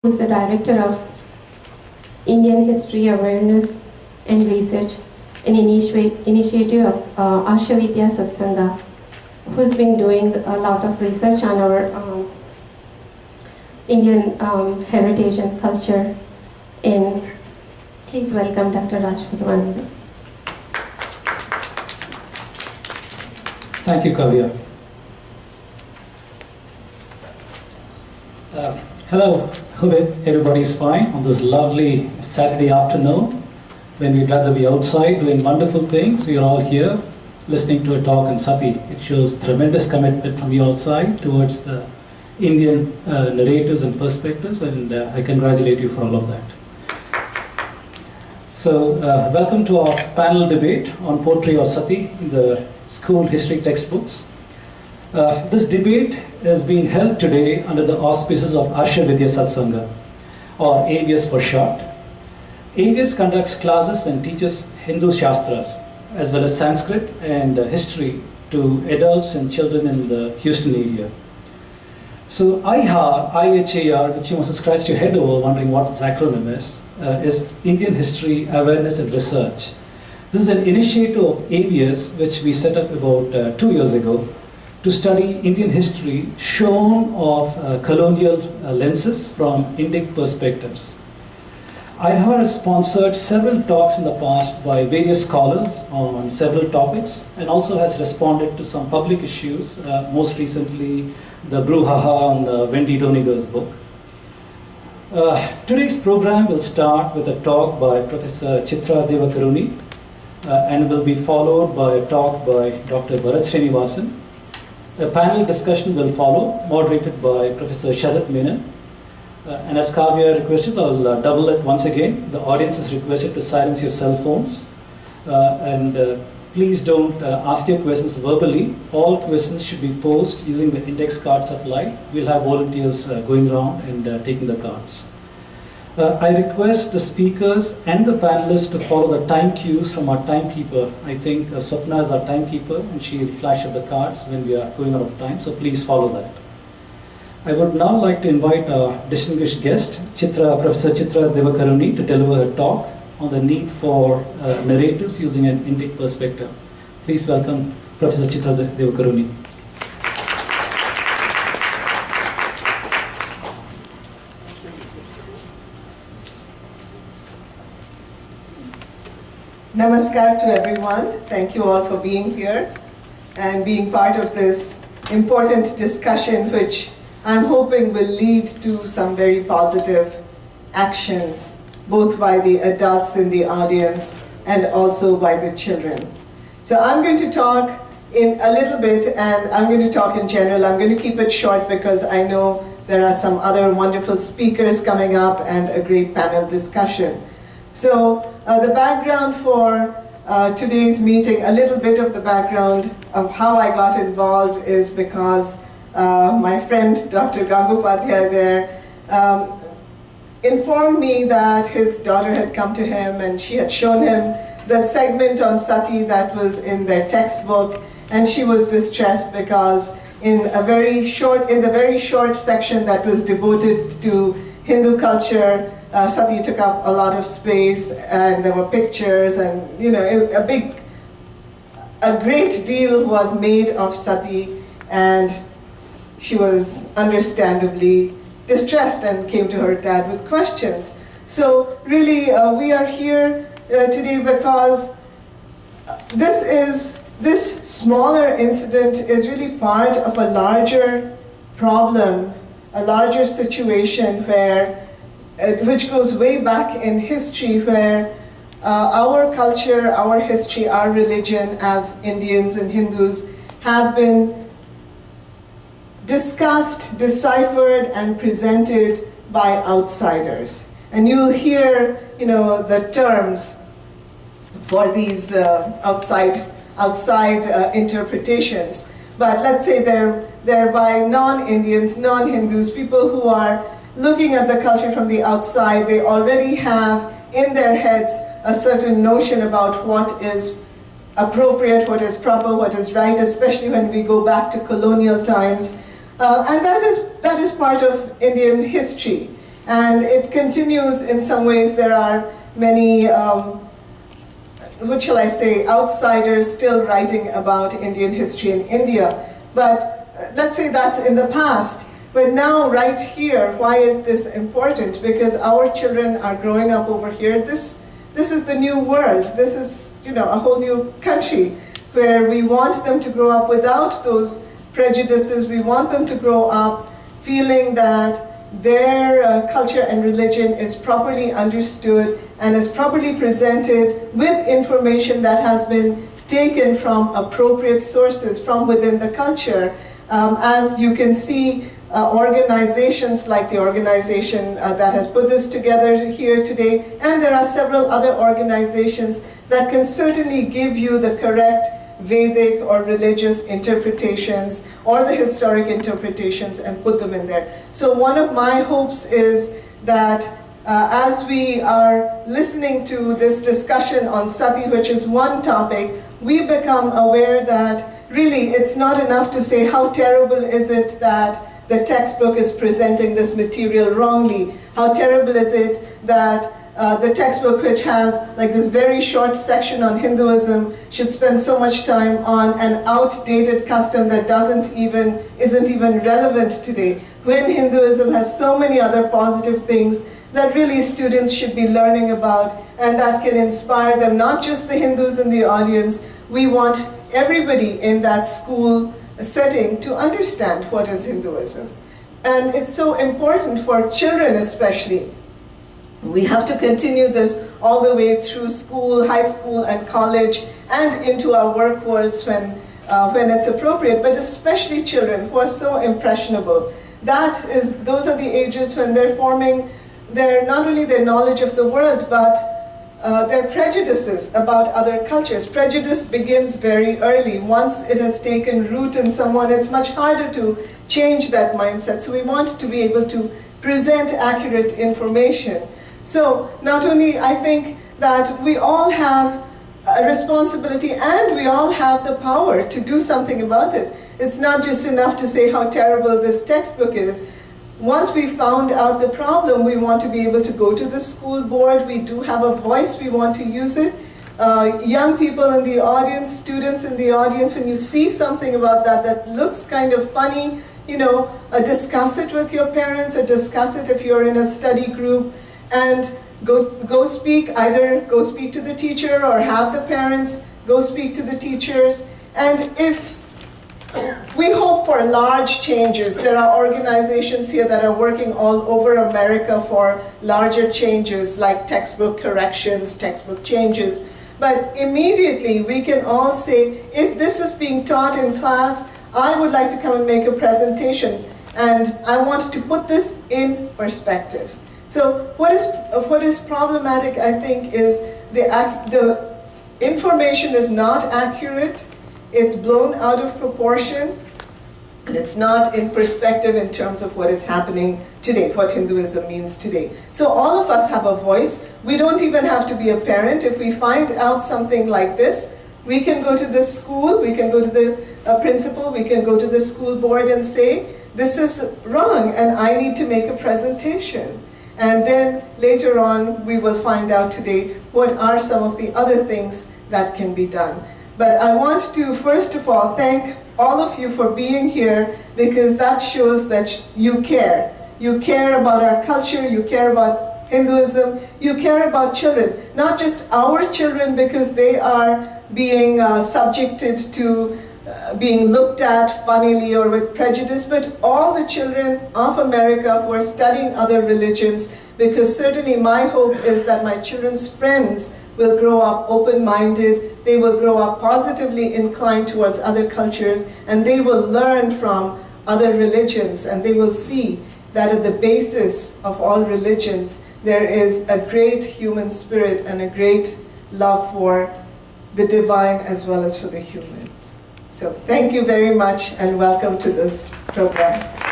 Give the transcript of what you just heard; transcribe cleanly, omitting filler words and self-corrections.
who's the Director of Indian History Awareness and Research, an initiative of Ashavidya Satsanga, who's been doing a lot of research on our Indian heritage and culture. And please welcome Dr. Rajput. Thank you, Kavya. Hello, hope everybody's fine on this lovely Saturday afternoon when we'd rather be outside doing wonderful things. You're all here listening to a talk on Sati. It shows tremendous commitment from your side towards the Indian narratives and perspectives, and I congratulate you for all of that. So, welcome to our panel debate on portrait of Sati in the school history textbooks. This debate is being held today under the auspices of Ashavidya Satsanga, or AVS for short. AVS conducts classes and teaches Hindu Shastras, as well as Sanskrit and history to adults and children in the Houston area. So IHAR, which you must have scratched your head over wondering what its acronym is Indian History Awareness and Research. This is an initiative of AVS which we set up about 2 years ago to study Indian history shown of colonial lenses from Indic perspectives. IHAR has sponsored several talks in the past by various scholars on several topics and also has responded to some public issues, most recently the brouhaha on Wendy Doniger's book. Today's program will start with a talk by Professor Chitra Divakaruni and will be followed by a talk by Dr. Bharat Srinivasan. A panel discussion will follow, moderated by Professor Sharat Menon. And as Kavya requested, I'll double it once again. The audience is requested to silence your cell phones. Please don't ask your questions verbally. All questions should be posed using the index card supplied. We'll have volunteers going around and taking the cards. I request the speakers and the panelists to follow the time cues from our timekeeper. I think Swapna is our timekeeper and she will flash up the cards when we are going out of time, so please follow that. I would now like to invite our distinguished guest, Professor Chitra Divakaruni, to deliver a talk on the need for narratives using an Indic perspective. Please welcome Professor Chitra Divakaruni. Namaskar to everyone. Thank you all for being here and being part of this important discussion, which I'm hoping will lead to some very positive actions, both by the adults in the audience and also by the children. So I'm going to talk in a little bit, and I'm going to talk in general. I'm going to keep it short because I know there are some other wonderful speakers coming up and a great panel discussion. So the background for today's meeting, a little bit of the background of how I got involved is because my friend Dr. Gangopadhyay there informed me that his daughter had come to him and she had shown him the segment on Sati that was in their textbook, and she was distressed because in the very short section that was devoted to Hindu culture, Sati took up a lot of space, and there were pictures, and a great deal was made of Sati, and she was understandably distressed and came to her dad with questions. So really, we are here today because this smaller incident is really part of a larger problem, a larger situation which goes way back in history, where our culture, our history, our religion as Indians and Hindus have been discussed, deciphered, and presented by outsiders. And you'll hear, the terms for these outside interpretations. But let's say they're by non-Indians, non-Hindus, people who are looking at the culture from the outside. They already have in their heads a certain notion about what is appropriate, what is proper, what is right, especially when we go back to colonial times. And that is part of Indian history. And it continues in some ways. There are many, what shall I say, outsiders still writing about Indian history in India. But let's say that's in the past. But now, right here, why is this important? Because our children are growing up over here. This is the new world. This is, you know, a whole new country where we want them to grow up without those prejudices. We want them to grow up feeling that their culture and religion is properly understood and is properly presented with information that has been taken from appropriate sources from within the culture. As you can see, organizations like the organization that has put this together here today, and there are several other organizations that can certainly give you the correct Vedic or religious interpretations or the historic interpretations and put them in there. So one of my hopes is that as we are listening to this discussion on Sati, which is one topic, we become aware that really it's not enough to say how terrible is it that the textbook is presenting this material wrongly. How terrible is it that the textbook, which has like this very short section on Hinduism, should spend so much time on an outdated custom that isn't even relevant today, when Hinduism has so many other positive things that really students should be learning about and that can inspire them, not just the Hindus in the audience. We want everybody in that school setting to understand what is Hinduism. And it's so important for children especially. We have to continue this all the way through school, high school, and college, and into our work worlds when it's appropriate, but especially children who are so impressionable. Those are the ages when they're forming not only their knowledge of the world, but their prejudices about other cultures. Prejudice begins very early. Once it has taken root in someone, it's much harder to change that mindset. So we want to be able to present accurate information. So not only, I think that we all have a responsibility and we all have the power to do something about it. It's not just enough to say how terrible this textbook is. Once we found out the problem, we want to be able to go to the school board. We do have a voice, we want to use it. Young people in the audience, students in the audience, when you see something about that looks kind of funny, you know, discuss it with your parents or discuss it if you're in a study group, and go speak, either go speak to the teacher or have the parents go speak to the teachers. And if we hope for large changes, there are organizations here that are working all over America for larger changes like textbook corrections, textbook changes. But immediately we can all say, if this is being taught in class, I would like to come and make a presentation, and I want to put this in perspective. So what is problematic, I think, is the information is not accurate, it's blown out of proportion, and it's not in perspective in terms of what is happening today, what Hinduism means today. So all of us have a voice. We don't even have to be a parent. If we find out something like this, we can go to the school, we can go to the principal, we can go to the school board and say, this is wrong and I need to make a presentation. And then later on, we will find out today what are some of the other things that can be done. But I want to, first of all, thank all of you for being here, because that shows that you care. You care about our culture, you care about Hinduism, you care about children. Not just our children, because they are being subjected to being looked at funnily or with prejudice, but all the children of America who are studying other religions, because certainly my hope is that my children's friends will grow up open-minded, they will grow up positively inclined towards other cultures, and they will learn from other religions, and they will see that at the basis of all religions there is a great human spirit and a great love for the divine as well as for the human. So thank you very much and welcome to this program.